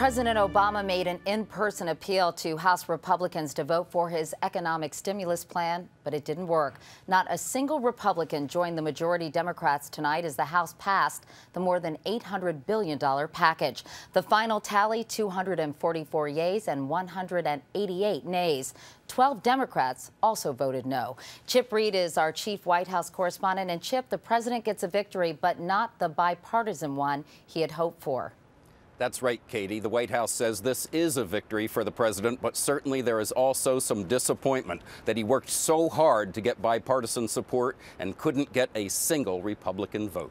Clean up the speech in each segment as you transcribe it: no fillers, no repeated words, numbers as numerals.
President Obama made an in-person appeal to House Republicans to vote for his economic stimulus plan, but it didn't work. Not a single Republican joined the majority Democrats tonight as the House passed the more than $800 billion package. The final tally, 244 yeas and 188 nays. 12 Democrats also voted no. Chip Reid is our chief White House correspondent. And Chip, the president gets a victory, but not the bipartisan one he had hoped for. That's right, Katie. The White House says this is a victory for the president, but certainly there is also some disappointment that he worked so hard to get bipartisan support and couldn't get a single Republican vote.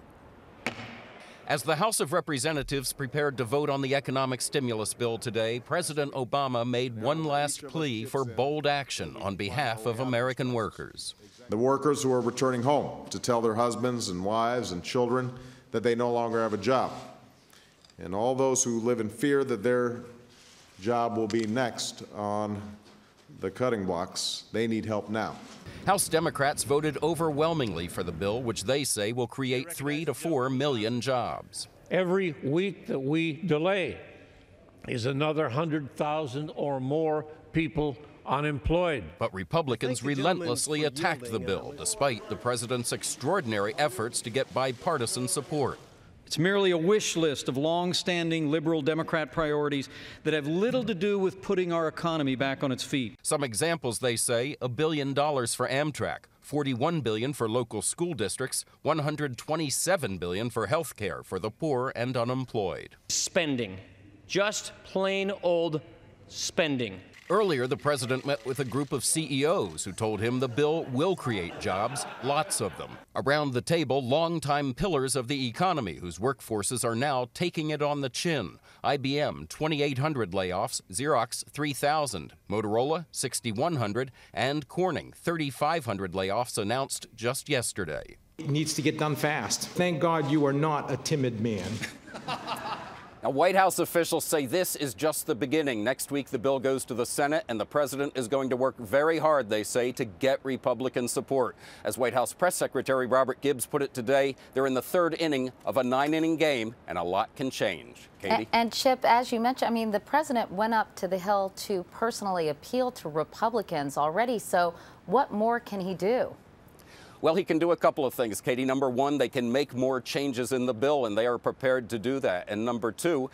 As the House of Representatives prepared to vote on the economic stimulus bill today, President Obama made one last plea for bold action on behalf of American workers. The workers who are returning home to tell their husbands and wives and children that they no longer have a job. And all those who live in fear that their job will be next on the cutting blocks, they need help now. House Democrats voted overwhelmingly for the bill, which they say will create 3 to 4 million jobs. Every week that we delay is another 100,000 or more people unemployed. But Republicans relentlessly attacked the bill, despite the president's extraordinary efforts to get bipartisan support. It's merely a wish list of long-standing liberal Democrat priorities that have little to do with putting our economy back on its feet. Some examples, they say: $1 billion for Amtrak, $41 billion for local school districts, $127 billion for health care for the poor and unemployed. Spending. Just plain old spending. Earlier, the president met with a group of CEOs who told him the bill will create jobs, lots of them. Around the table, longtime pillars of the economy whose workforces are now taking it on the chin. IBM, 2,800 layoffs, Xerox, 3,000, Motorola, 6,100, and Corning, 3,500 layoffs announced just yesterday. It needs to get done fast. Thank God you are not a timid man. Now, White House officials say this is just the beginning. Next week, the bill goes to the Senate, and the president is going to work very hard, they say, to get Republican support. As White House Press Secretary Robert Gibbs put it today, they're in the third inning of a 9-inning game, and a lot can change. Katie? And Chip, as you mentioned, I mean, the president went up to the Hill to personally appeal to Republicans already. So what more can he do? Well, he can do a couple of things, Katie. Number one, they can make more changes in the bill, and they are prepared to do that. And number two,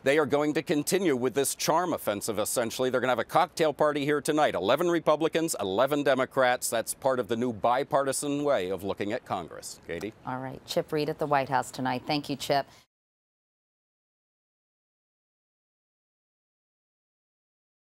they are going to continue with this charm offensive, essentially. They're going to have a cocktail party here tonight. 11 Republicans, 11 Democrats. That's part of the new bipartisan way of looking at Congress. Katie? All right. Chip Reid at the White House tonight. Thank you, Chip.